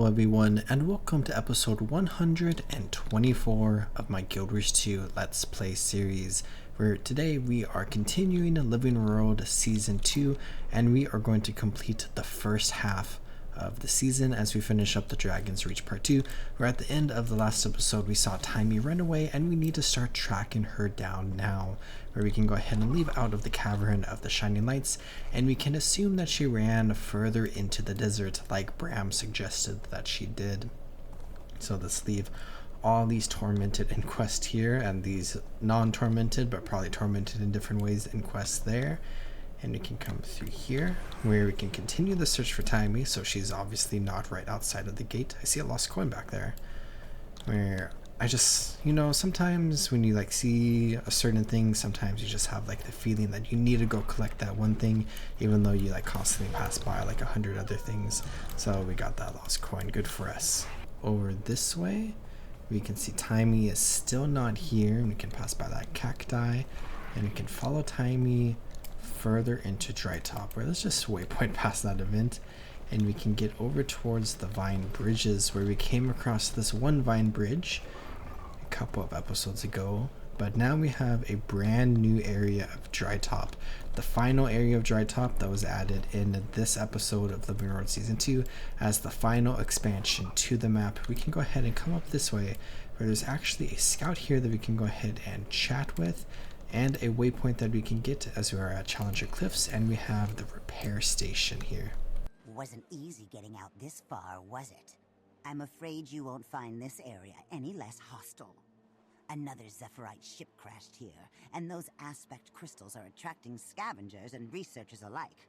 everyone, and welcome to episode 124 of my Guild Wars 2 Let's Play series, where today we are continuing Living World Season 2, and we are going to complete the first half of the season as we finish up the Dragon's Reach Part 2, where at the end of the last episode we saw Tyria run away, and we need to start tracking her down now, where we can go ahead and leave out of the Cavern of the Shining Lights, and we can assume that she ran further into the desert like Bram suggested that she did. So let's leave all these tormented inquests here, and these non-tormented but probably tormented in different ways inquests there. And we can come through here where we can continue the search for Tyria, so she's obviously not right outside of the gate. I see a lost coin back there, where I just, sometimes when you see a certain thing, sometimes you just have the feeling that you need to go collect that one thing, even though you constantly pass by 100 other things. So we got that lost coin, good for us. Over this way, we can see Tyria is still not here, and we can pass by that cacti, and we can follow Tyria further into Dry Top, where let's just waypoint past that event, and we can get over towards the Vine Bridges, where we came across this one Vine Bridge a couple of episodes ago, but now we have a brand new area of Dry Top, the final area of Dry Top that was added in this episode of Living World Season 2 as the final expansion to the map. We can go ahead and come up this way, where there's actually a scout here that we can go ahead and chat with, and a waypoint that we can get as we are at Challenger Cliffs, and we have the repair station here. Wasn't easy getting out this far, was it? I'm afraid you won't find this area any less hostile. Another Zephyrite ship crashed here, and those aspect crystals are attracting scavengers and researchers alike.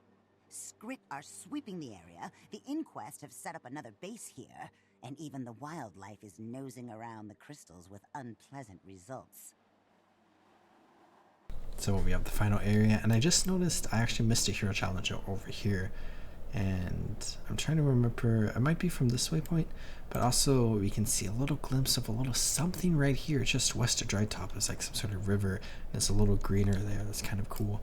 Skrit are sweeping the area, the Inquest have set up another base here, and even the wildlife is nosing around the crystals with unpleasant results. So we have the final area, and I just noticed I actually missed a hero challenge over here, and I'm trying to remember, it might be from this waypoint, but also we can see a little glimpse of a little something right here just west of Dry Top. It's some sort of river, and it's a little greener there. That's kind of cool.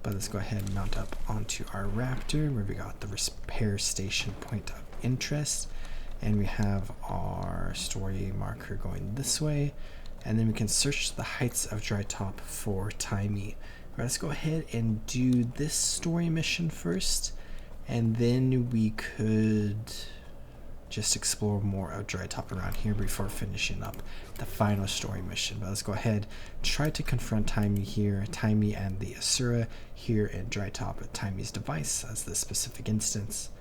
But let's go ahead and mount up onto our Raptor, where we got the repair station point of interest, and we have our story marker going this way. And then we can search the heights of Dry Top for Tyria. Let's go ahead and do this story mission first, and then we could just explore more of Dry Top around here before finishing up the final story mission. But let's go ahead, try to confront Tyria here, Tyria and the Asura here in Dry Top with Tyria's device as the specific instance.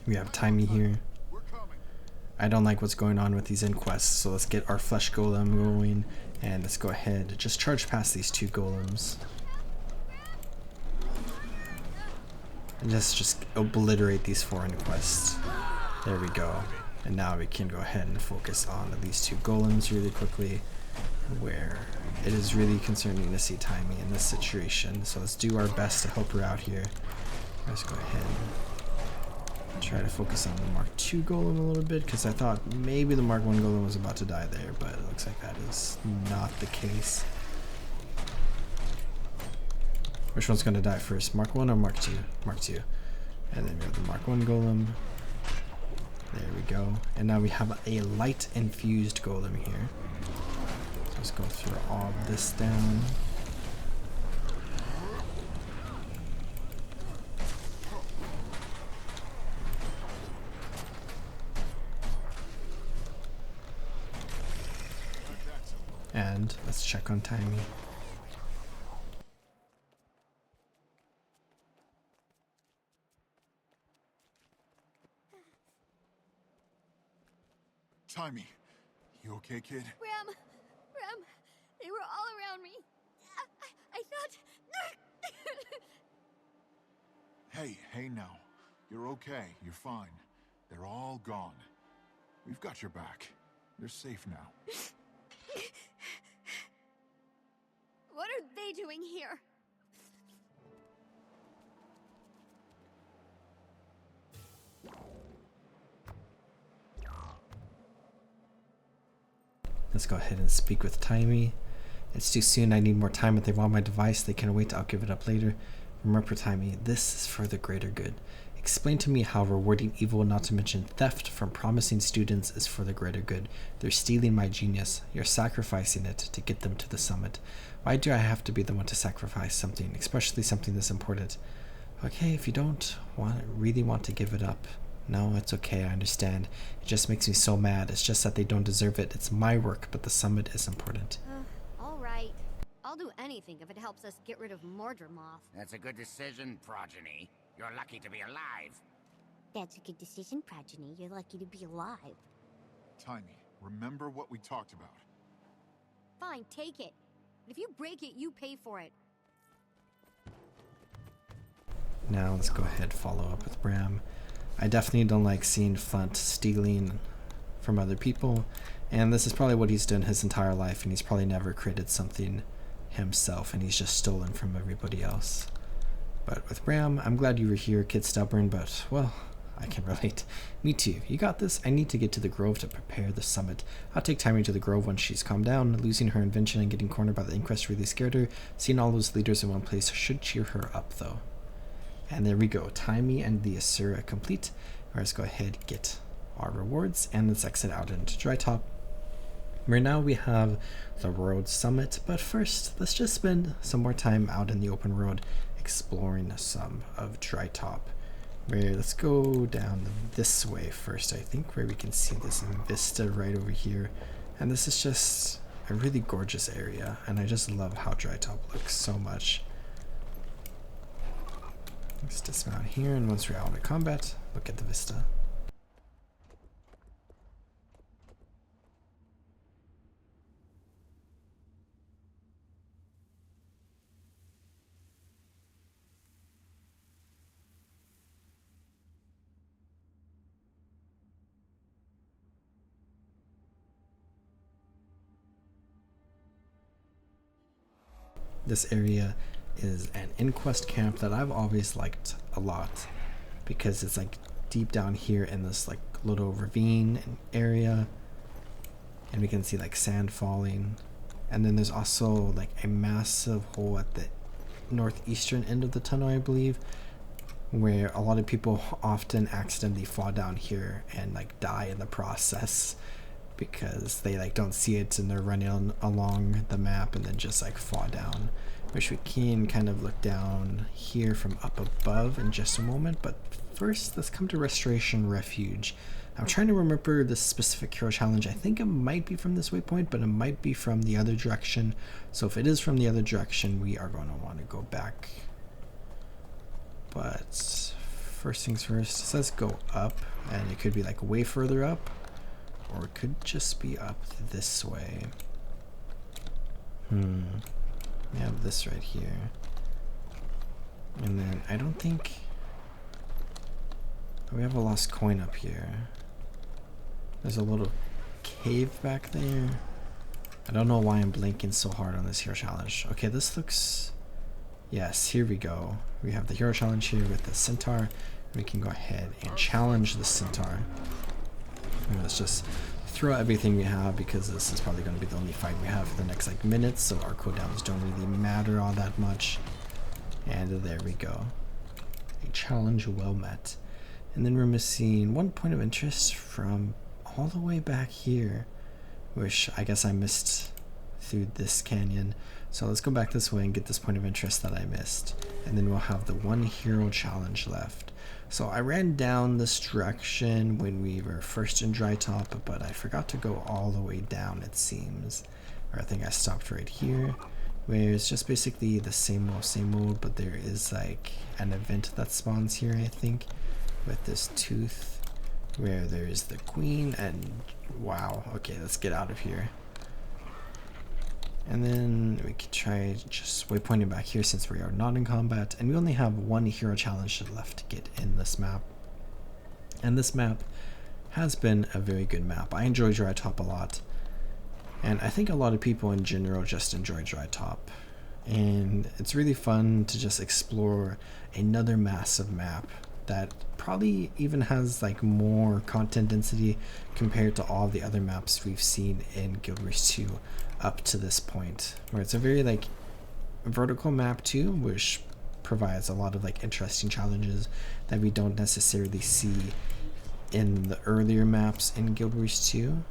We have Tyria here. I don't like what's going on with these inquests, so let's get our flesh golem going, and let's go ahead, just charge past these two golems. And just obliterate these 4 inquests. There we go. And now we can go ahead and focus on these 2 golems really quickly, where it is really concerning to see Tyria in this situation. So let's do our best to help her out here. Let's go ahead and try to focus on the Mark II golem a little bit, because I thought maybe the Mark I golem was about to die there, but it looks like that is not the case. Which one's going to die first, Mark I or Mark II? Mark II. And then we have the Mark I golem. There we go. And now we have a light infused golem here. So let's go through all of this down. And let's check on Tyria. Timey, you okay, kid? Ram, they were all around me. I thought... Hey now. You're okay, you're fine. They're all gone. We've got your back. You're safe now. What are they doing here? Let's go ahead and speak with Timey. It's too soon. I need more time. If they want my device, they can wait. I'll give it up later. Remember, Timey, this is for the greater good. Explain to me how rewarding evil, not to mention theft from promising students, is for the greater good. They're stealing my genius. You're sacrificing it to get them to the summit. Why do I have to be the one to sacrifice something, especially something this important? Okay, if you don't really want to give it up. No, it's okay, I understand. It just makes me so mad. It's just that they don't deserve it. It's my work, but the summit is important. All right. I'll do anything if it helps us get rid of Mordremoth. That's a good decision, Progeny. You're lucky to be alive. That's a good decision, Progeny. You're lucky to be alive. Timey, remember what we talked about. Fine, take it. If you break it, you pay for it. Now let's go ahead and follow up with Bram. I definitely don't like seeing Flint stealing from other people, and this is probably what he's done his entire life, and he's probably never created something himself, and he's just stolen from everybody else. But with Bram, I'm glad you were here, Kid Stubborn, but, well, I can relate. Me too. You got this? I need to get to the Grove to prepare the summit. I'll take Timey to the Grove once she's calmed down. Losing her invention and getting cornered by the Inquest really scared her. Seeing all those leaders in one place should cheer her up, though. And there we go. Timey and the Asura complete. Let's go ahead and get our rewards, and let's exit out into Dry Top. Right now we have the road summit, but first let's just spend some more time out in the open road exploring some of Dry Top. Let's go down this way first, I think, where we can see this vista right over here. And this is just a really gorgeous area, and I just love how Dry Top looks so much. Let's dismount here, and once we're out of combat, look at the vista. This area is an Inquest camp that I've always liked a lot because it's like deep down here in this like little ravine area, and we can see like sand falling, and then there's also like a massive hole at the northeastern end of the tunnel, I believe, where a lot of people often accidentally fall down here and like die in the process because they like don't see it and they're running along the map and then just like fall down, which we can kind of look down here from up above in just a moment. But first, let's come to Restoration Refuge. I'm trying to remember the specific hero challenge. I think it might be from this waypoint, but it might be from the other direction. So if it is from the other direction, we are going to want to go back. But first things first, it says go up, and it could be like way further up, or it could just be up this way. We have this right here. And then I don't think we have a lost coin up here. There's a little cave back there. I don't know why I'm blinking so hard on this hero challenge. Okay, this looks... Yes, here we go. We have the hero challenge here with the centaur. We can go ahead and challenge the centaur. And let's just throw everything we have, because this is probably going to be the only fight we have for the next like minutes, so our cooldowns don't really matter all that much. And there we go. A challenge well met. And then we're missing one point of interest from all the way back here, which I guess I missed through this canyon. So let's go back this way and get this point of interest that I missed, and then we'll have the one hero challenge left. So I ran down this direction when we were first in Dry Top, but I forgot to go all the way down, it seems. Or I think I stopped right here, where it's just basically the same old, but there is like an event that spawns here, I think, with this tooth, where there's the queen and wow. Okay, let's get out of here. And then we could try just waypointing back here since we are not in combat, and we only have one hero challenge left to get in this map. And this map has been a very good map. I enjoy Dry Top a lot, and I think a lot of people in general just enjoy Dry Top. And it's really fun to just explore another massive map that probably even has like more content density compared to all the other maps we've seen in Guild Wars 2 up to this point, where it's a very like vertical map too, which provides a lot of like interesting challenges that we don't necessarily see in the earlier maps in Guild Wars 2.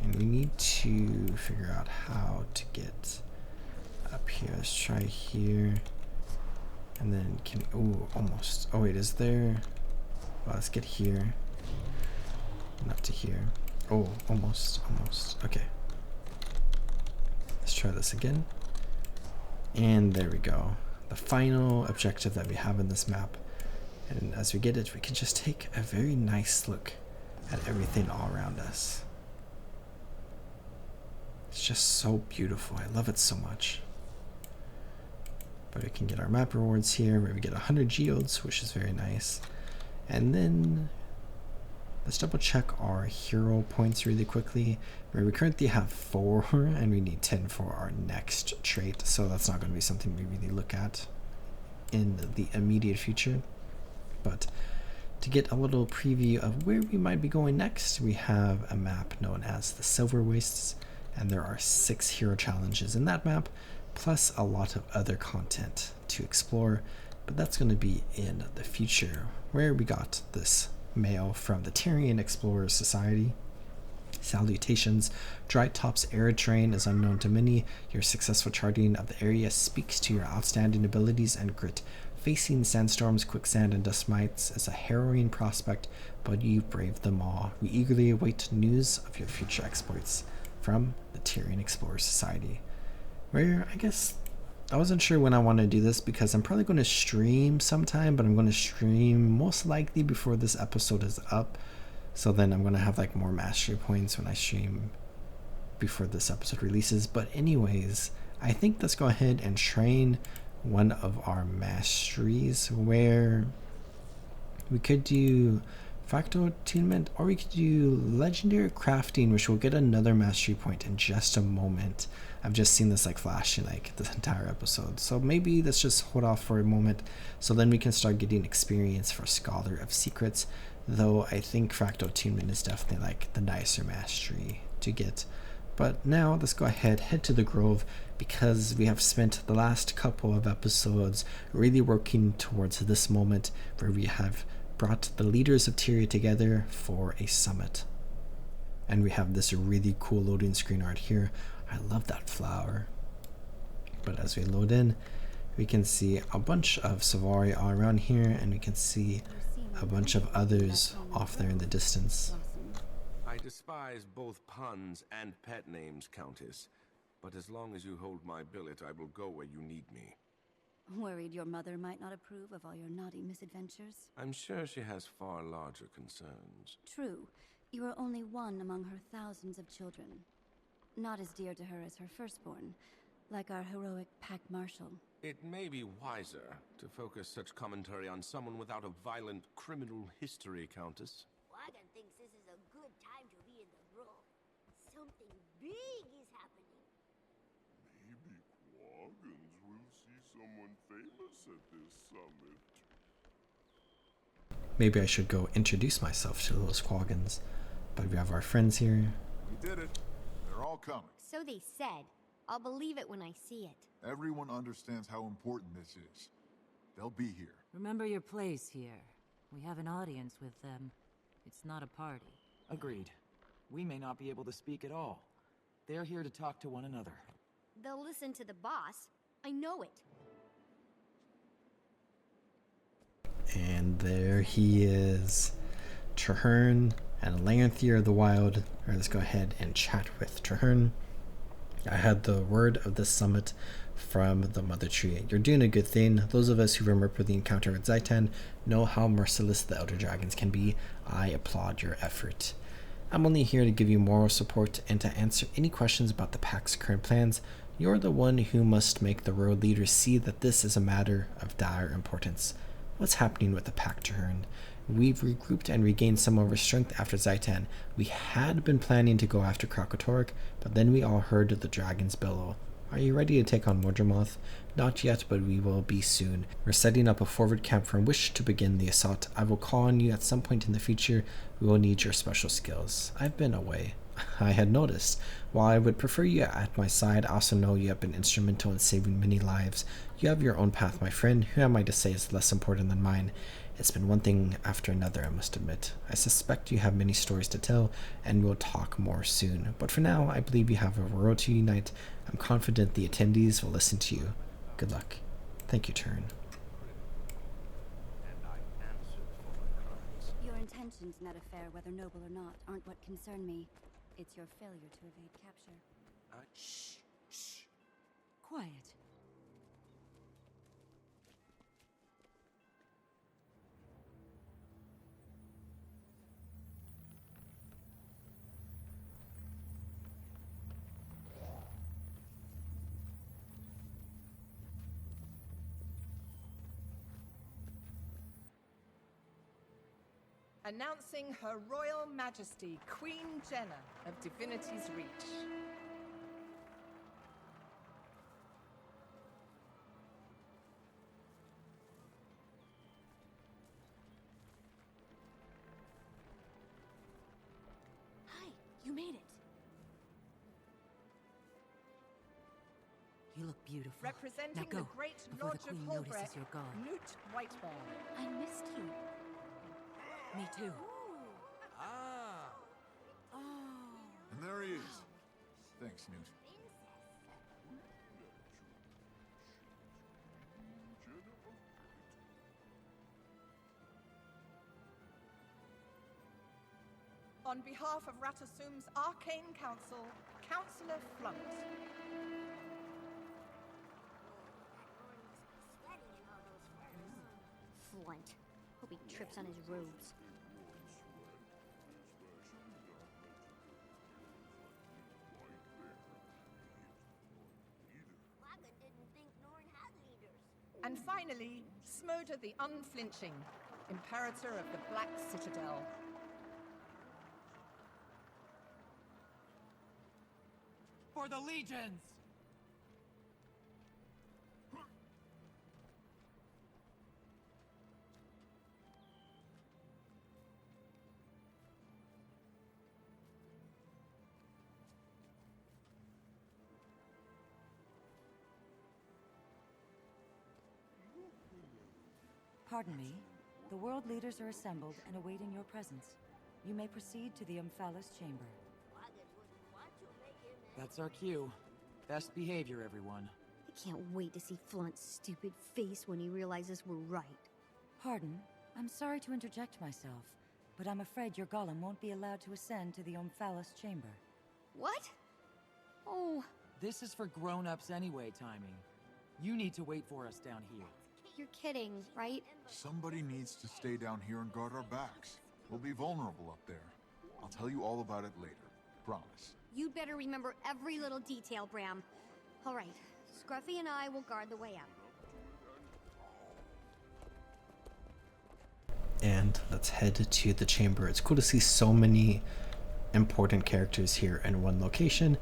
And we need to figure out how to get up here. Let's try here. And then can, oh, almost. Oh wait, is there, well, let's get here. And up to here. Oh, almost. Okay. Let's try this again. And there we go. The final objective that we have in this map. And as we get it, we can just take a very nice look at everything all around us. It's just so beautiful. I love it so much. But we can get our map rewards here, where we get 100 geodes, which is very nice. And then let's double check our hero points really quickly, where we currently have 4 and we need 10 for our next trait. So that's not going to be something we really look at in the immediate future. But to get a little preview of where we might be going next, we have a map known as the Silver Wastes, and there are 6 hero challenges in that map, plus a lot of other content to explore, but that's going to be in the future, where we got this mail from the Tyrian Explorers Society. Salutations, Dry Top's air terrain is unknown to many. Your successful charting of the area speaks to your outstanding abilities and grit. Facing sandstorms, quicksand, and dust mites is a harrowing prospect, but you braved them all. We eagerly await news of your future exploits. From the Tyrian Explorers Society. Where, I guess, I wasn't sure when I want to do this because I'm probably going to stream sometime, but I'm going to stream most likely before this episode is up. So then I'm going to have like more mastery points when I stream before this episode releases. But anyways, I think let's go ahead and train one of our masteries, where we could do fractal attunement, or we could do legendary crafting, which will get another mastery point in just a moment. I've just seen this like flash in like this entire episode, so maybe let's just hold off for a moment, so then we can start getting experience for Scholar of Secrets, though I think fractal attunement is definitely like the nicer mastery to get. But now let's go ahead, head to the Grove, because we have spent the last couple of episodes really working towards this moment where we have brought the leaders of Tyria together for a summit. And we have this really cool loading screen art here. I love that flower. But as we load in, we can see a bunch of Savari all around here, and we can see a bunch of others off there in the distance. I despise both puns and pet names, Countess. But as long as you hold my billet, I will go where you need me. Worried your mother might not approve of all your naughty misadventures? I'm sure she has far larger concerns. True. You are only one among her thousands of children. Not as dear to her as her firstborn, like our heroic Pack Marshal. It may be wiser to focus such commentary on someone without a violent criminal history, Countess. Wagon thinks this is a good time to be in the Grove. Something big is happening. Maybe Quaggins will see someone famous at this summit. Maybe I should go introduce myself to those Quaggins. But we have our friends here. We did it. They're all coming. So they said. I'll believe it when I see it. Everyone understands how important this is. They'll be here. Remember your place here. We have an audience with them. It's not a party. Agreed. We may not be able to speak at all. They're here to talk to one another. They'll listen to the boss. I know it. And there he is. Traherne and Lanthier the Wild. Let's go ahead and chat with Traherne. I had the word of the summit from the Mother Tree. You're doing a good thing. Those of us who remember the encounter with Zaitan know how merciless the Elder Dragons can be. I applaud your effort. I'm only here to give you moral support and to answer any questions about the Pack's current plans. You're the one who must make the road leaders see that this is a matter of dire importance. What's happening with the Pack, Turn? We've regrouped and regained some of our strength after Zaitan. We had been planning to go after Krakatork, but then we all heard the dragons bellow. Are you ready to take on Mordramoth? Not yet, but we will be soon. We're setting up a forward camp from which to begin the assault. I will call on you at some point in the future. We will need your special skills. I've been away. I had noticed. While I would prefer you at my side, I also know you have been instrumental in saving many lives. You have your own path, my friend. Who am I to say is less important than mine? It's been one thing after another, I must admit. I suspect you have many stories to tell, and we'll talk more soon. But for now, I believe you have a road to unite. I'm confident the attendees will listen to you. Good luck. Thank you, Turn. Your intentions in that affair, whether noble or not, aren't what concern me. It's your failure to evade capture. Shh. Quiet. Announcing Her Royal Majesty, Queen Jenna of Divinity's Reach. Hi, you made it. You look beautiful. Representing Now go, the Great before Lodge the of Queen Holbrecht, notices you're gone. Newt Whitehall. I missed you. Me too. And there he is. Thanks, Newt. On behalf of Ratasum's Arcane Council, Councillor Flunt. Flunt. Hope he trips on his robes. Wagon didn't think Norn had leaders. And finally, Smoda the Unflinching, Imperator of the Black Citadel. For the legions! Pardon me. The world leaders are assembled and awaiting your presence. You may proceed to the Omphalos chamber. Wagon wouldn't want to make him That's our cue. Best behavior, everyone. I can't wait to see Flunt's stupid face when he realizes we're right. Pardon? I'm sorry to interject myself, but I'm afraid your golem won't be allowed to ascend to the Omphalos chamber. What? Oh, This is for grown-ups anyway, Timing. You need to wait for us down here. you're kidding, right? Somebody needs to stay down here and guard our backs. We'll be vulnerable up there. I'll tell you all about it later. Promise. You'd better remember every little detail, Bram. All right, Scruffy and I will guard the way out. And let's head to the chamber. It's cool to see so many important characters here in one location,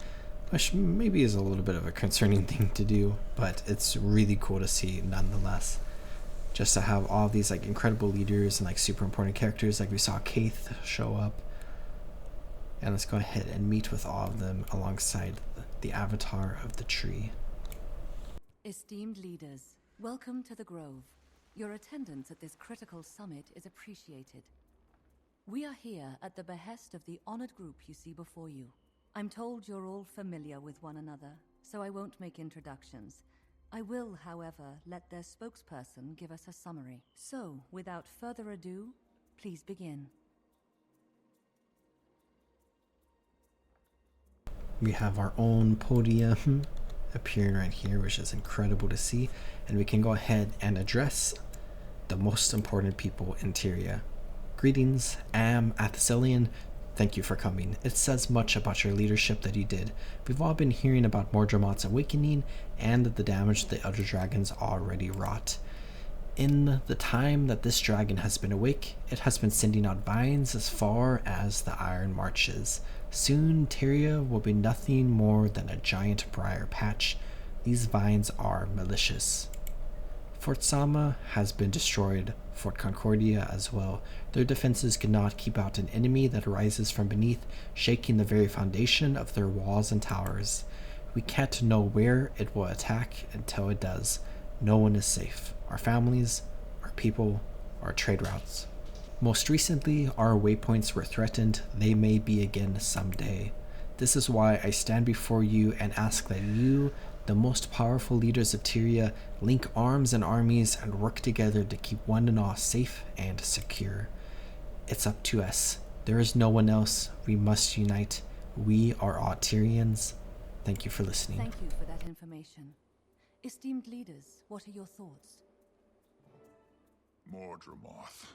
which maybe is a little bit of a concerning thing to do, but it's really cool to see nonetheless. Just to have all these like incredible leaders and like super important characters, like we saw Kaith show up. And let's go ahead and meet with all of them alongside the avatar of the tree. Esteemed leaders, welcome to the Grove. Your attendance at this critical summit is appreciated. We are here at the behest of the honored group you see before you. I'm told you're all familiar with one another, so I won't make introductions. I will, however, let their spokesperson give us a summary. So, without further ado, please begin. We have our own podium appearing right here, which is incredible to see. And we can go ahead and address the most important people in Tyria. Greetings, Am Athasilian. Thank you for coming. It says much about your leadership that you did. We've all been hearing about Mordremoth's awakening and the damage the Elder Dragons already wrought. In the time that this dragon has been awake, it has been sending out vines as far as the Iron Marches. Soon, Tyria will be nothing more than a giant briar patch. These vines are malicious. Fort Sama has been destroyed, Fort Concordia as well. Their defenses cannot keep out an enemy that rises from beneath, shaking the very foundation of their walls and towers. We can't know where it will attack until it does. No one is safe. Our families, our people, our trade routes. Most recently, our waypoints were threatened. They may be again someday. This is why I stand before you and ask that you, the most powerful leaders of Tyria, link arms and armies and work together to keep one and all safe and secure. It's up to us. There is no one else. We must unite. We are all Tyrians. Thank you for listening. Thank you for that information. Esteemed leaders, what are your thoughts? Mordremoth.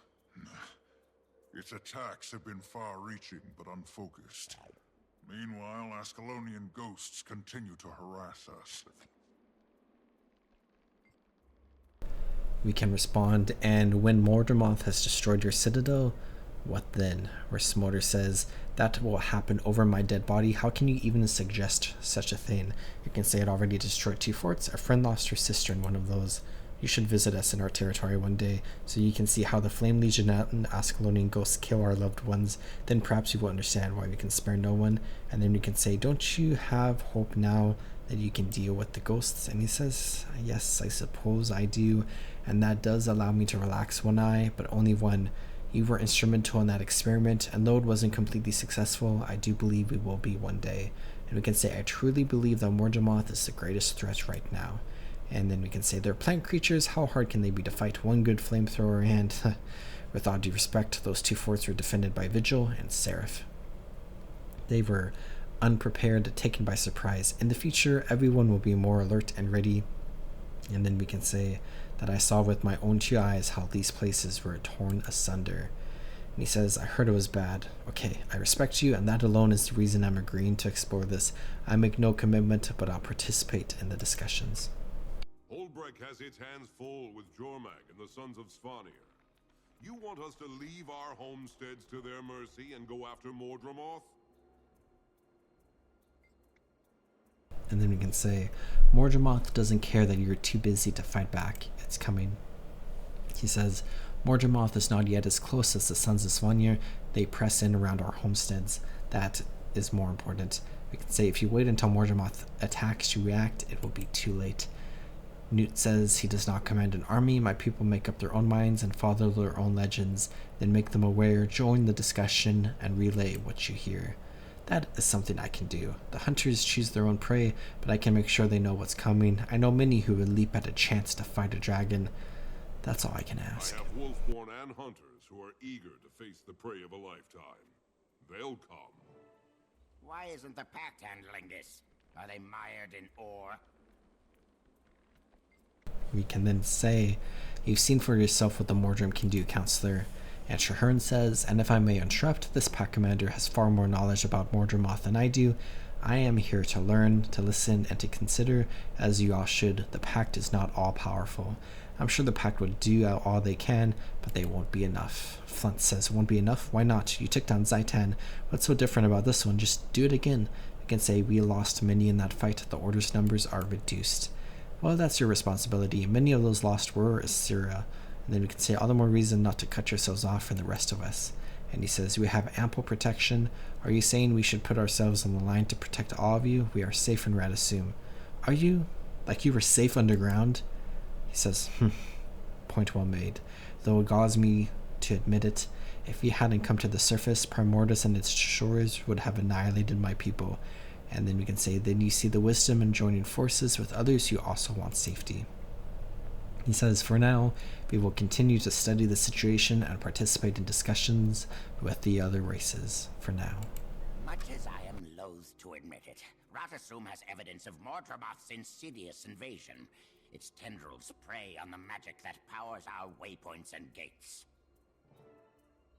Its attacks have been far-reaching but unfocused. Meanwhile, Ascalonian ghosts continue to harass us. We can respond, and when Mordremoth has destroyed your citadel, what then? Where Smolder says, that will happen over my dead body. How can you even suggest such a thing? You can say it already destroyed 2 forts. A friend lost her sister in one of those. You should visit us in our territory one day, so you can see how the Flame Legion and Ascalonian ghosts kill our loved ones. Then perhaps you will understand why we can spare no one. And then we can say, don't you have hope now that you can deal with the ghosts? And he says, yes, I suppose I do. And that does allow me to relax one eye, but only one. You were instrumental in that experiment, and though it wasn't completely successful, I do believe we will be one day. And we can say, I truly believe that Mordremoth is the greatest threat right now. And then we can say, they're plant creatures, how hard can they be to fight one good flamethrower? And with all due respect, those 2 forts were defended by Vigil and Seraph. They were unprepared, taken by surprise. In the future, everyone will be more alert and ready. And then we can say that I saw with my own 2 eyes how these places were torn asunder. And he says, I heard it was bad. Okay, I respect you, and that alone is the reason I'm agreeing to explore this. I make no commitment, but I'll participate in the discussions. Holbreck has its hands full with Jormag and the Sons of Svanir. You want us to leave our homesteads to their mercy and go after Mordremoth? And then we can say, Mordremoth doesn't care that you're too busy to fight back. It's coming. He says, Mordremoth is not yet as close as the Sons of Svanir. They press in around our homesteads. That is more important. We can say, if you wait until Mordremoth attacks to react, it will be too late. Newt says he does not command an army. My people make up their own minds and follow their own legends. Then make them aware, join the discussion, and relay what you hear. That is something I can do. The hunters choose their own prey, but I can make sure they know what's coming. I know many who would leap at a chance to fight a dragon. That's all I can ask. I have Wolfborn and hunters who are eager to face the prey of a lifetime. They'll come. Why isn't the Pact handling this? Are they mired in ore? We can then say, you've seen for yourself what the Mordrim can do, Counselor. And Traherne says, and if I may interrupt, this pack commander has far more knowledge about Mordremoth than I do. I am here to learn, to listen, and to consider, as you all should. The pact is not all-powerful. I'm sure the pact will do all they can, but they won't be enough. Flint says, won't be enough? Why not? You took down Zaitan. What's so different about this one? Just do it again. I can say we lost many in that fight. The Order's numbers are reduced. Well, that's your responsibility. Many of those lost were Assyria. And then we can say all the more reason not to cut yourselves off from the rest of us. And he says, we have ample protection. Are you saying we should put ourselves on the line to protect all of you? We are safe in Radasum. Are you? Like you were safe underground? He says, point well made. Though it galls me to admit it, if we hadn't come to the surface, Primordus and its shores would have annihilated my people. And then we can say, then you see the wisdom in joining forces with others who also want safety. He says, for now, we will continue to study the situation and participate in discussions with the other races, for now. Much as I am loath to admit it, Ratasum has evidence of Mordramoth's insidious invasion. Its tendrils prey on the magic that powers our waypoints and gates.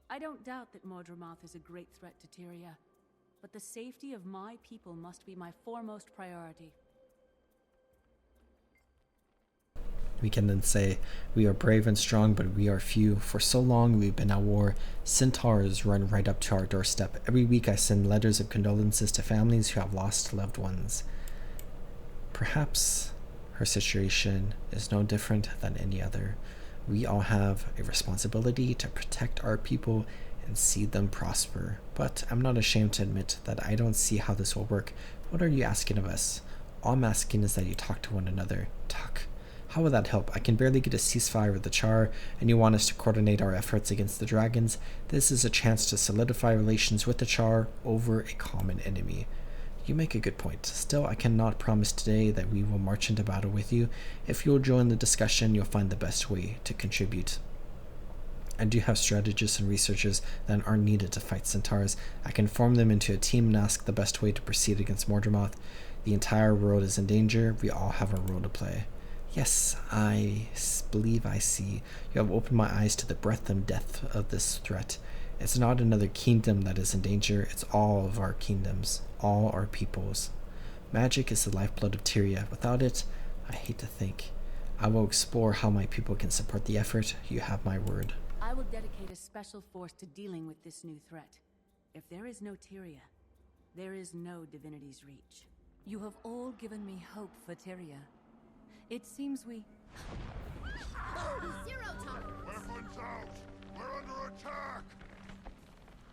I don't doubt that Mordramoth is a great threat to Tyria, but the safety of my people must be my foremost priority. We can then say, we are brave and strong, but we are few. For so long we've been at war. Centaurs run right up to our doorstep. Every week I send letters of condolences to families who have lost loved ones. Perhaps her situation is no different than any other. We all have a responsibility to protect our people and see them prosper. But I'm not ashamed to admit that I don't see how this will work. What are you asking of us? All I'm asking is that you talk to one another. Talk. How will that help? I can barely get a ceasefire with the Char, and you want us to coordinate our efforts against the dragons? This is a chance to solidify relations with the Char over a common enemy. You make a good point. Still, I cannot promise today that we will march into battle with you. If you'll join the discussion, you'll find the best way to contribute. I do have strategists and researchers that are needed to fight centaurs. I can form them into a team and ask the best way to proceed against Mordramoth. The entire world is in danger. We all have a role to play. Yes, I believe I see. You have opened my eyes to the breadth and depth of this threat. It's not another kingdom that is in danger. It's all of our kingdoms, all our peoples. Magic is the lifeblood of Tyria. Without it, I hate to think. I will explore how my people can support the effort. You have my word. I will dedicate a special force to dealing with this new threat. If there is no Tyria, there is no Divinity's Reach. You have all given me hope for Tyria. It seems we... Zero time! Weapons out! We're under attack!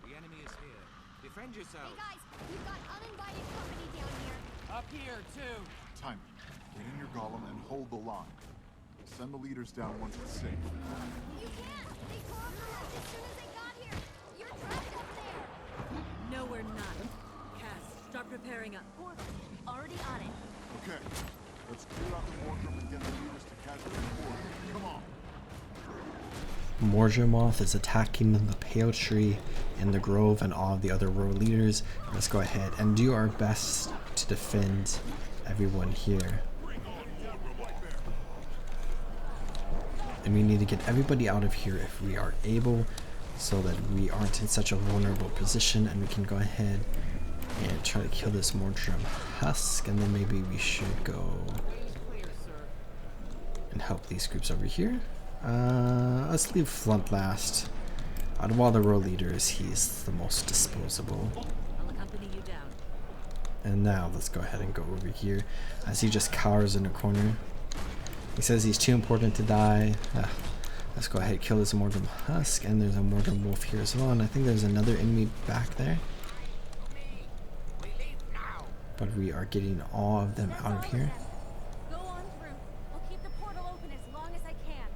The enemy is here. Defend yourselves. Hey guys, we've got uninvited company down here. Up here, too. Timing. Get in your golem and hold the line. Send the leaders down once it's safe. You can't! They tore up the lights as soon as they got here! You're trapped up there! No, we're not. Cass, start preparing a portal. Already on it. Okay. Let's clear out the wardroom and get the leaders to casualty forward. Come on. Mordramoth is attacking the pale tree in the grove and all of the other royal leaders. Let's go ahead and do our best to defend everyone here. And we need to get everybody out of here if we are able, so that we aren't in such a vulnerable position and we can go ahead and try to kill this Mordrum husk, and then maybe we should go and help these groups over here. Let's leave Flint last. Out of all the row leaders, he's the most disposable. I'll accompany you down. And now let's go ahead and go over here as he just cowers in a corner. He says he's too important to die. Let's go ahead and kill this Mordrum husk, and there's a Mordrum wolf here as well, and I think there's another enemy back there. But we are getting all of them out of here. Go on through. I'll keep the portal open as long as I can.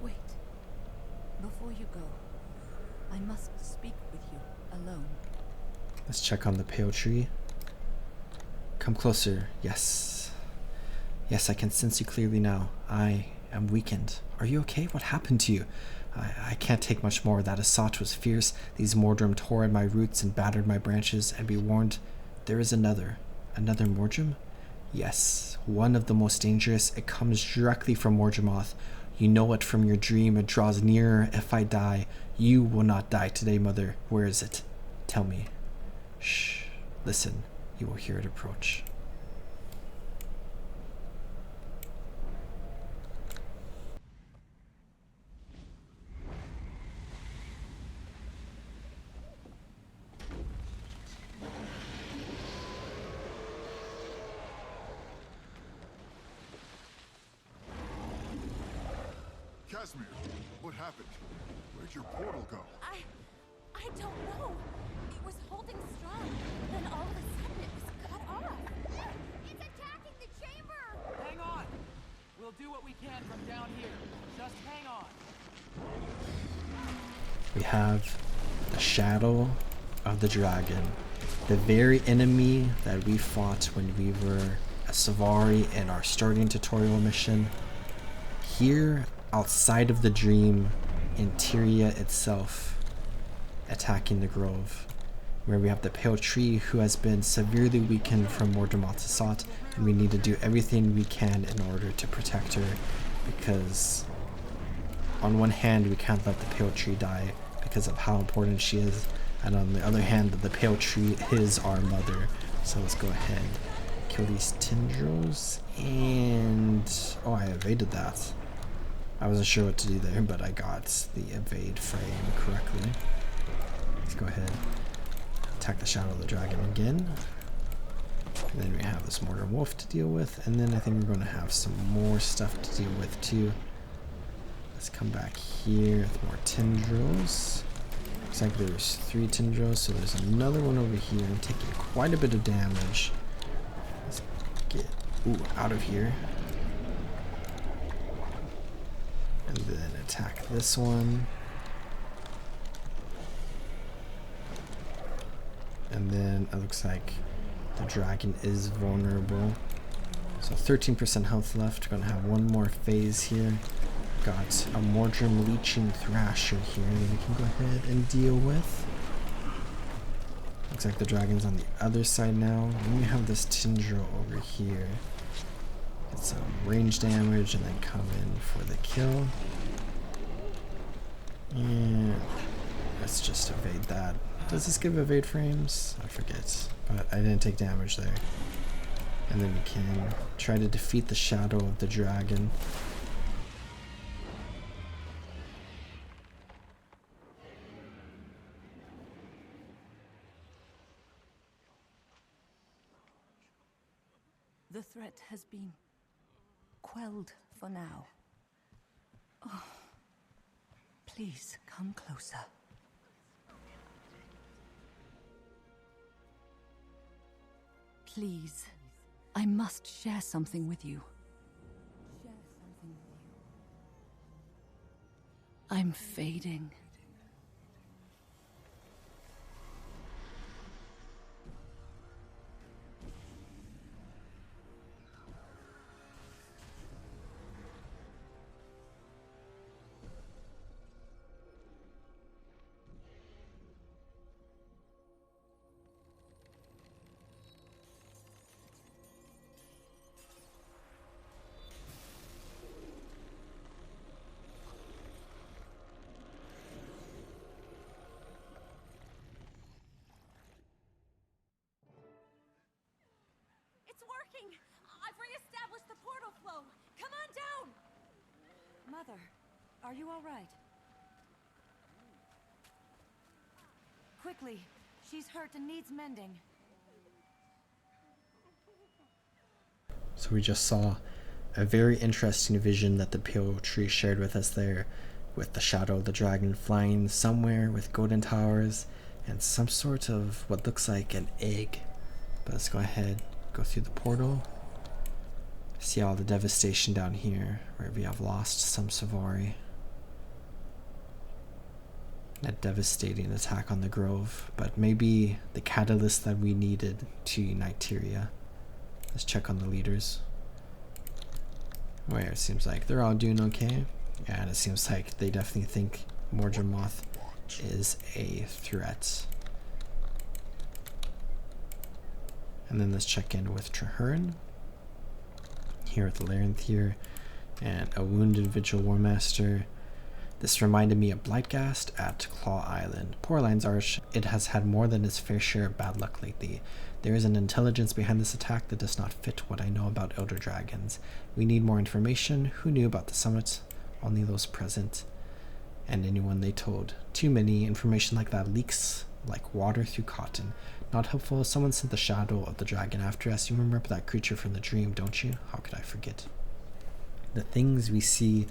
Wait. Before you go, I must speak with you alone. Let's check on the pale tree. Come closer. Yes. Yes, I can sense you clearly now. I am weakened. Are you okay? What happened to you? I can't take much more. That assault was fierce. These Mordrum tore at my roots and battered my branches. And be warned, there is another. Another Mordrum? Yes, one of the most dangerous. It comes directly from Mordramoth. You know it from your dream. It draws nearer. If I die, you will not die today, Mother. Where is it? Tell me. Shh. Listen. You will hear it approach. Casimir, what happened? Where'd your portal go? I don't know. It was holding strong. Then all of a sudden it was cut off. It's attacking the chamber! Hang on. We'll do what we can from down here. Just hang on. We have the shadow of the dragon. The very enemy that we fought when we were a Savari in our starting tutorial mission. Here, outside of the dream, in Tyria itself, attacking the grove. where we have the Pale Tree who has been severely weakened from Mordramoth's assault, and we need to do everything we can in order to protect her, because on one hand we can't let the Pale Tree die because of how important she is, and on the other hand the Pale Tree is our mother. So let's go ahead, kill these tendrils, and oh, I evaded that. I wasn't sure what to do there, but I got the evade frame correctly. Let's go ahead, attack the Shadow of the Dragon again. And then we have this Mortar Wolf to deal with, and then I think we're going to have some more stuff to deal with too. Let's come back here with more tendrils. Looks like there's 3 tendrils, so there's another one over here. I'm taking quite a bit of damage. Let's get out of here. And then attack this one. And then it looks like the dragon is vulnerable. So 13% health left. We're gonna have one more phase here. Got a Mordrim Leeching Thrasher here that we can go ahead and deal with. Looks like the dragon's on the other side now. And we have this Tindril over here. Get some range damage and then come in for the kill. And let's just evade that. Does this give evade frames? I forget, but I didn't take damage there. And then we can try to defeat the Shadow of the Dragon. The threat has been quelled for now. Oh, please come closer. Please, I must share something with you. I'm fading. I've re-established the portal flow. Come on down. Mother, are you all right? Quickly, she's hurt and needs mending. So we just saw a very interesting vision that the Pale Tree shared with us there, with the Shadow of the Dragon flying somewhere with golden towers and some sort of what looks like an egg. But let's go ahead, go through the portal. See all the devastation down here where we have lost some Savari. That devastating attack on the Grove, but maybe the catalyst that we needed to unite Tyria. Let's check on the leaders. Where it seems like they're all doing okay. Yeah, and it seems like they definitely think Mordramoth is a threat. And then let's check in with Trahearn. Here with Larenthir and a wounded Vigil Warmaster. This reminded me of Blightgast at Claw Island. Poor Lion's Arch, it has had more than its fair share of bad luck lately. There is an intelligence behind this attack that does not fit what I know about Elder Dragons. We need more information. Who knew about the summit? Only those present, and anyone they told. Too many. Information like that leaks like water through cotton. Not helpful. Someone sent the Shadow of the Dragon after us. You remember that creature from the dream, don't you? How could I forget? The things we see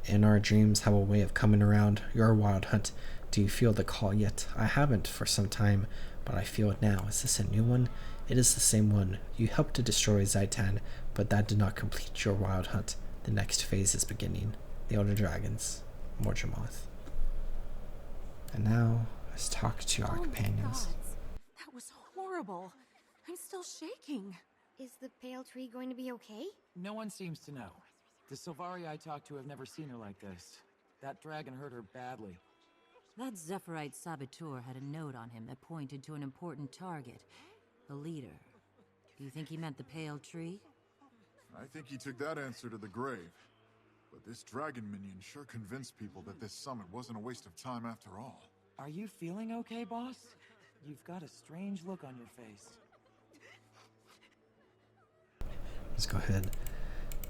in our dreams have a way of coming around. Your wild hunt. Do you feel the call yet? I haven't for some time, but I feel it now. Is this a new one? It is the same one. You helped to destroy Zaitan, but that did not complete your wild hunt. The next phase is beginning. The Elder Dragons. Mordramoth. And now, let's talk to our companions. That was horrible. I'm still shaking. Is the Pale Tree going to be okay? No one seems to know. The Silvari I talked to have never seen her like this. That dragon hurt her badly. That Zephyrite saboteur had a note on him that pointed to an important target. The leader. Do you think he meant the pale tree? I think he took that answer to the grave. But this dragon minion sure convinced people that this summit wasn't a waste of time after all. Are you feeling okay, boss? You've got a strange look on your face. Let's go ahead,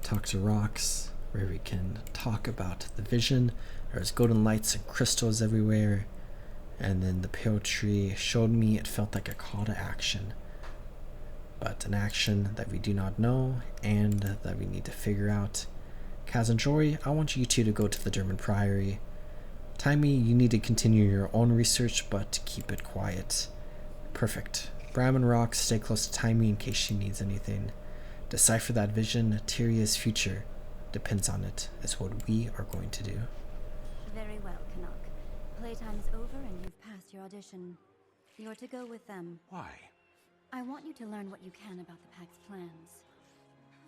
talk to Rocks, where we can talk about the vision. There's golden lights and crystals everywhere. And then the pale tree showed me it felt like a call to action. But an action that we do not know and that we need to figure out. Kaz and Jory, I want you two to go to the German Priory. Timmy, you need to continue your own research, but keep it quiet. Perfect. Bram and Rock, stay close to Timmy in case she needs anything. Decipher that vision. Tyria's future depends on it, is what we are going to do. Very well, Canuck. Playtime is over and you've passed your audition. You're to go with them. Why? I want you to learn what you can about the Pack's plans.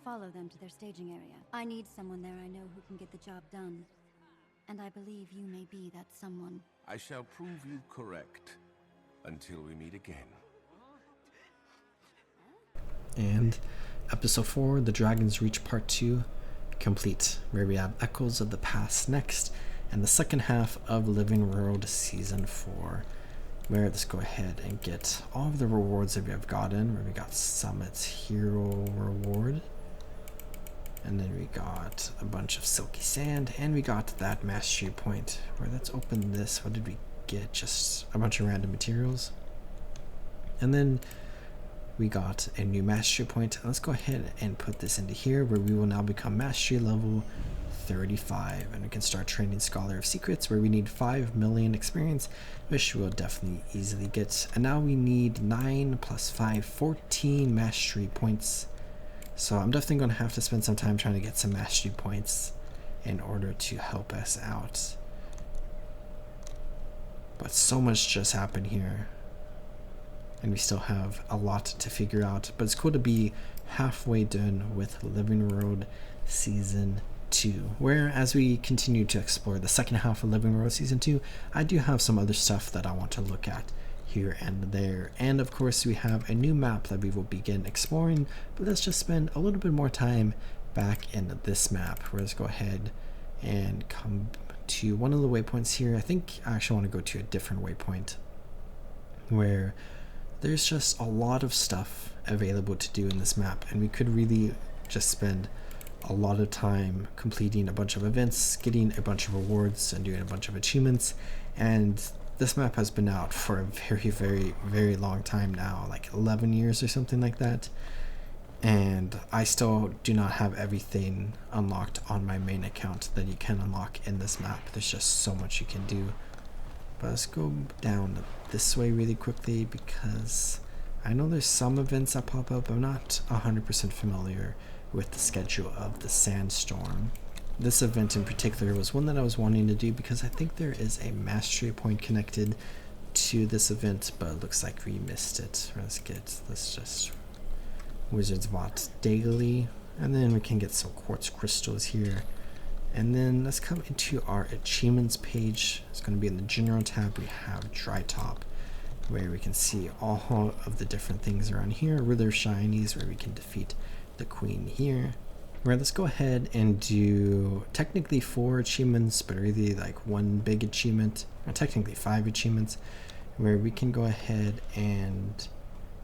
Follow them to their staging area. I need someone there I know who can get the job done. And I believe you may be that someone. I shall prove you correct. Until we meet again. And episode 4, The Dragon's Reach Part 2, complete, where we have Echoes of the Past next, and the second half of Living World Season 4, where let's go ahead and get all of the rewards that we have gotten, where we got Summit's Hero Reward, and then we got a bunch of Silky Sand, and we got that Mastery Point, where let's open this. What did we get? Just a bunch of random materials. And then we got a new Mastery Point. Let's go ahead and put this into here, where we will now become Mastery level 35, and we can start training Scholar of Secrets, where we need 5 million experience, which we'll definitely easily get. And now we need 9 plus 5, 14 Mastery points. So I'm definitely going to have to spend some time trying to get some Mastery points in order to help us out. But so much just happened here, and we still have a lot to figure out. But it's cool to be halfway done with Living World Season 2, where as we continue to explore the second half of Living World Season 2, I do have some other stuff that I want to look at here and there. And of course we have a new map that we will begin exploring, but let's just spend a little bit more time back in this map, where let's go ahead and come to one of the waypoints here. I think I actually want to go to a different waypoint, where there's just a lot of stuff available to do in this map, and we could really just spend a lot of time completing a bunch of events, getting a bunch of rewards, and doing a bunch of achievements. And this map has been out for a very, very, very long time now, like 11 years or something like that. And I still do not have everything unlocked on my main account that you can unlock in this map. There's just so much you can do. But let's go down this way really quickly, because I know there's some events that pop up. I'm not 100% familiar with the schedule of the Sandstorm. This event in particular was one that I was wanting to do because I think there is a Mastery Point connected to this event, but it looks like we missed it. Let's just Wizard's Vault daily, and then we can get some quartz crystals here. And then let's come into our achievements page. It's going to be in the general tab. We have Dry Top, where we can see all of the different things around here. Wither Shinies, where we can defeat the Queen here. Right, let's go ahead and do technically 4 achievements, but really like one big achievement, or technically 5 achievements, where we can go ahead and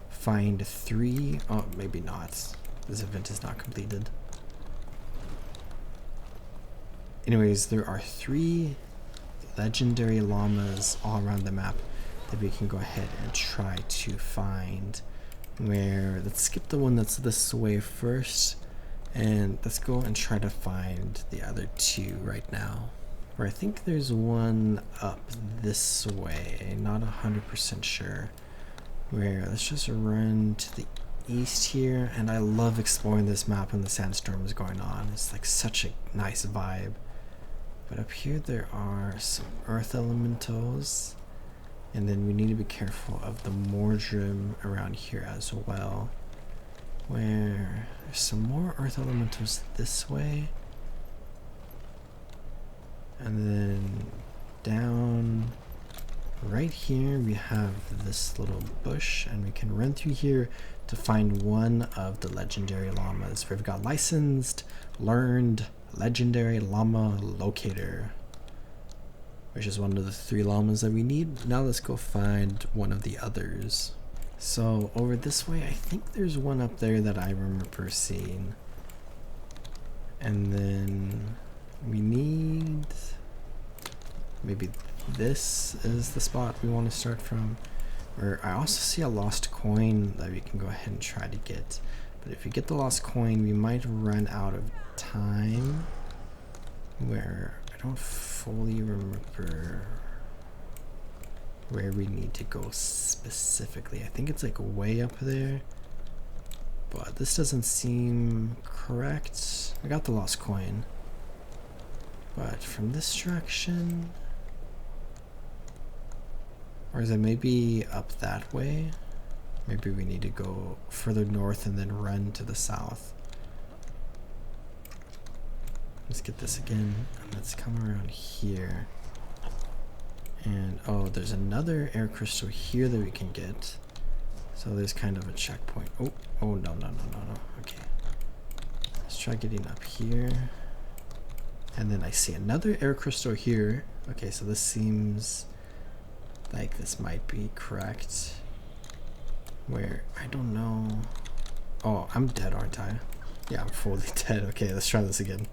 find 3. Oh, maybe not. This event is not completed. Anyways, there are 3 legendary llamas all around the map that we can go ahead and try to find. Where, let's skip the one that's this way first, and let's go and try to find the other 2 right now. Where I think there's one up this way, not 100% sure. Where, let's just run to the east here, and I love exploring this map when the Sandstorm is going on. It's like such a nice vibe. But up here there are some earth elementals, and then we need to be careful of the Mordrim around here as well, where there's some more earth elementals this way, and then down right here we have this little bush, and we can run through here to find one of the legendary llamas. We've got licensed, learned, legendary llama locator, which is one of the 3 llamas that we need. Now let's go find one of the others. So over this way, I think there's one up there that I remember seeing. And then we need, maybe this is the spot we want to start from. Or I also see a lost coin that we can go ahead and try to get. But if we get the lost coin, we might run out of time. Where I don't fully remember where we need to go specifically. I think it's like way up there. But this doesn't seem correct. I got the lost coin. But from this direction, or is it maybe up that way? Maybe we need to go further north and then run to the south. Let's get this again, and let's come around here. And oh, there's another air crystal here that we can get. So there's kind of a checkpoint. Oh, no. Okay. Let's try getting up here. And then I see another air crystal here. Okay, so this seems like this might be correct. Where, I don't know. Oh, I'm dead, aren't I? Yeah, I'm fully dead. Okay, let's try this again.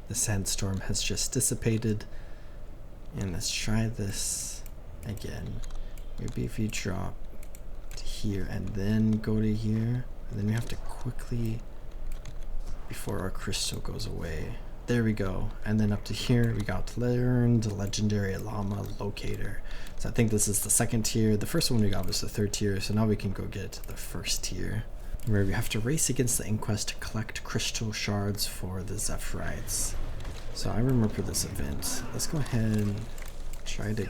The sandstorm has just dissipated. And let's try this again. Maybe if you drop to here and then go to here. And then we have to quickly, before our crystal goes away. There we go. And then up to here, we got learned legendary llama locator. So I think this is the 2nd tier. The first one we got was the 3rd tier. So now we can go get the 1st tier, where we have to race against the Inquest to collect crystal shards for the Zephyrite. So I remember this event. Let's go ahead and try to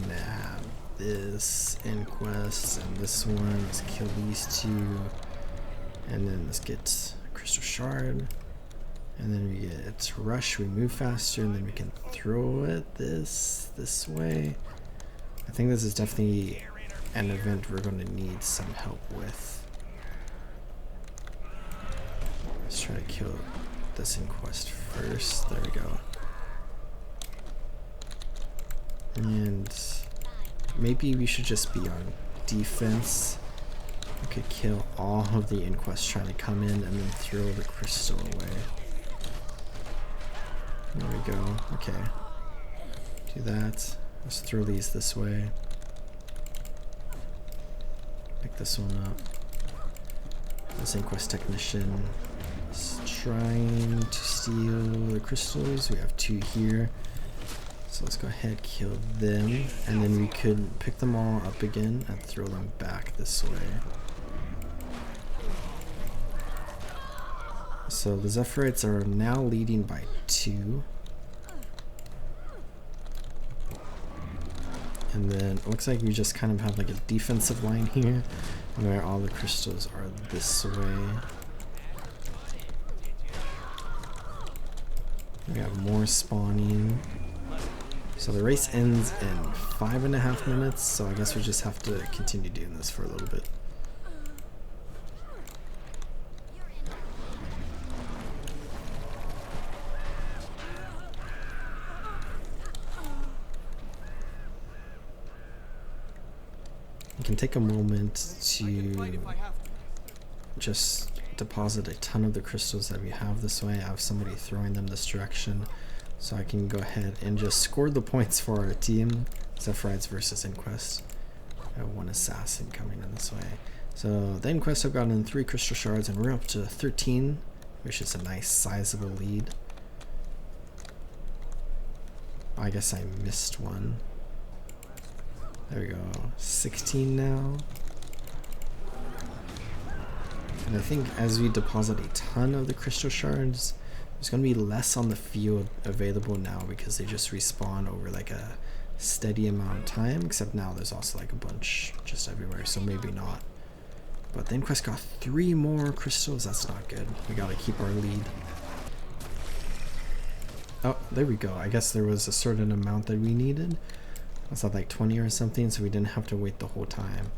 nab this Inquest and this one. Let's kill these 2. And then let's get a crystal shard. And then we get rush, we move faster, and then we can throw it this way. I think this is definitely an event we're going to need some help with. Let's try to kill this Inquest first. There we go. And maybe we should just be on defense. We could kill all of the Inquests trying to come in and then throw the crystal away. There we go. Okay. Do that. Let's throw these this way. Pick this one up. This Inquest technician is trying to steal the crystals. We have 2 here. So let's go ahead, kill them. And then we could pick them all up again and throw them back this way. So the Zephyrite are now leading by 2. And then it looks like we just kind of have like a defensive line here where all the crystals are this way. We have more spawning. So the race ends in 5.5 minutes, so I guess we just have to continue doing this for a little bit. You can take a moment to just deposit a ton of the crystals that we have this way. I have somebody throwing them this direction, so I can go ahead and just score the points for our team. Zephyrite versus Inquest. I have 1 assassin coming in this way. So the Inquest have gotten 3 crystal shards, and we're up to 13, which is a nice sizable lead. I guess I missed one. There we go, 16 now. And I think as we deposit a ton of the crystal shards, there's going to be less on the field available now because they just respawn over like a steady amount of time, except now there's also like a bunch just everywhere, so maybe not. But the Inquest got 3 more crystals. That's not good. We got to keep our lead. Oh, there we go. I guess there was a certain amount that we needed. was at like 20 or something, so we didn't have to wait the whole time.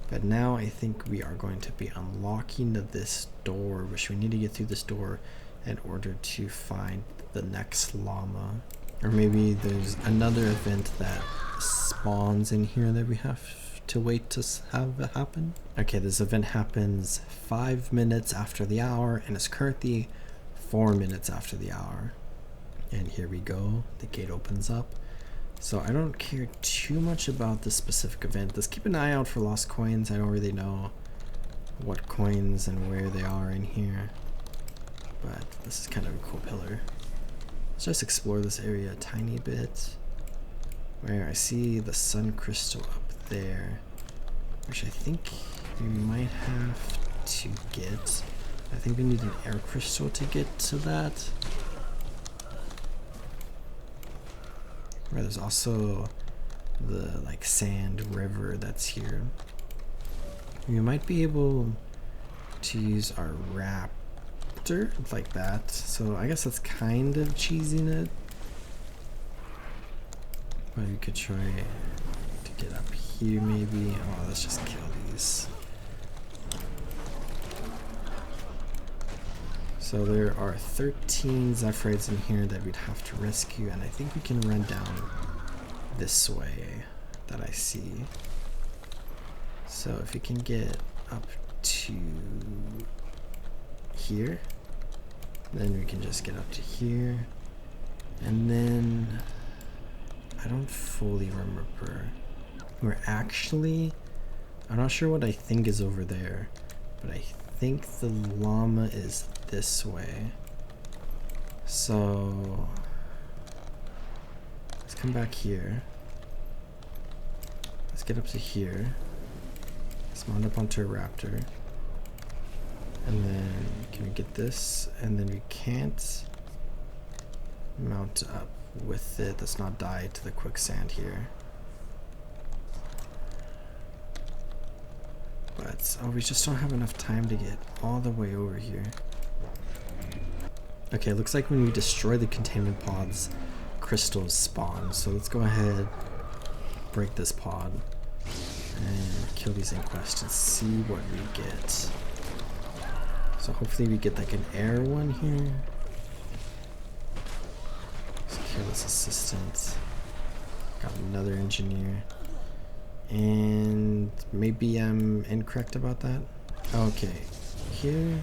But now I think we are going to be unlocking this door, which we need to get through this door in order to find the next llama. Or maybe there's another event that spawns in here that we have to wait to have it happen. Okay, this event happens 5 minutes after the hour and is currently 4 minutes after the hour. And here we go, the gate opens up. So I don't care too much about this specific event. Let's keep an eye out for lost coins. I don't really know what coins and where they are in here, but this is kind of a cool pillar. Let's just explore this area a tiny bit. Where I see the sun crystal up there, which I think we might have to get. I think we need an air crystal to get to that. Where there's also the like sand river that's here. We might be able to use our raptor like that. So I guess that's kind of cheesing it. But we could try to get up here maybe. Oh, let's just kill these. So there are 13 Zephyraids in here that we'd have to rescue, and I think we can run down this way that I see. So if we can get up to here, then we can just get up to here, and then I don't fully remember. We're actually, I'm not sure what I think is over there, but I think the llama is this way. So let's come back here. Let's get up to here. Let's mount up onto a raptor. And then can we get this? And then we can't mount up with it. Let's not die to the quicksand here. But oh, we just don't have enough time to get all the way over here. Okay, it looks like when we destroy the containment pods, crystals spawn. So let's go ahead, break this pod, and kill these inquests and see what we get. So hopefully we get like an air one here. Let's kill this assistant. Got another engineer. And maybe I'm incorrect about that. Okay, here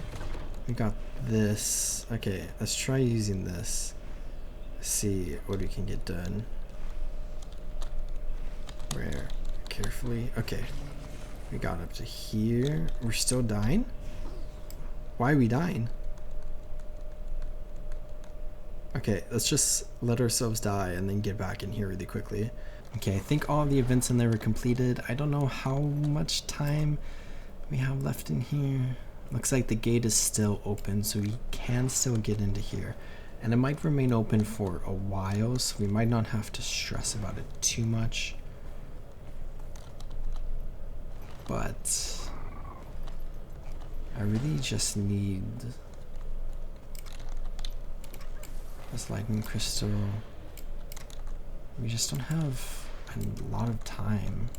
we got this. Okay, let's try using this. See what we can get done. Where? Carefully. Okay, we got up to here. We're still dying? Why are we dying? Okay, let's just let ourselves die and then get back in here really quickly. Okay, I think all the events in there were completed. I don't know how much time we have left in here. Looks like the gate is still open, so we can still get into here. And it might remain open for a while, so we might not have to stress about it too much. But I really just need this lightning crystal. We just don't have a lot of time.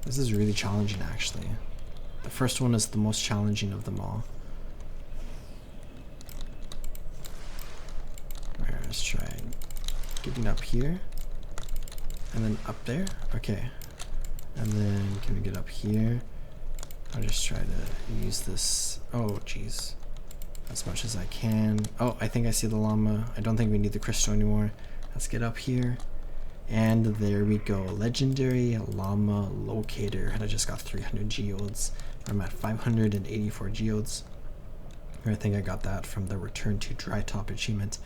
This is really challenging, actually. The first one is the most challenging of them all. Alright, let's try getting up here. And then up there. Okay. And then can we get up here? I'll just try to use this. Oh, jeez. As much as I can. Oh, I think I see the llama. I don't think we need the crystal anymore. Let's get up here. And there we go. Legendary llama locator. And I just got 300 geodes. I'm at 584 geodes. I think I got that from the return to dry top achievement.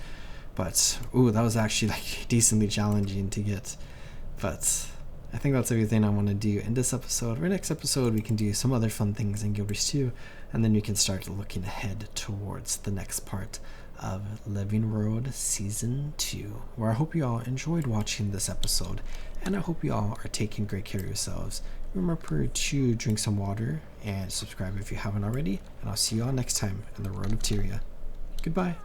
But, ooh, that was actually like decently challenging to get. But I think that's everything I want to do in this episode. For next episode, we can do some other fun things in Guild Wars 2, and then we can start looking ahead towards the next part of Living Road Season 2, where I hope you all enjoyed watching this episode, and I hope you all are taking great care of yourselves. Remember to drink some water and subscribe if you haven't already, and I'll see you all next time in the Road of Tyria. Goodbye.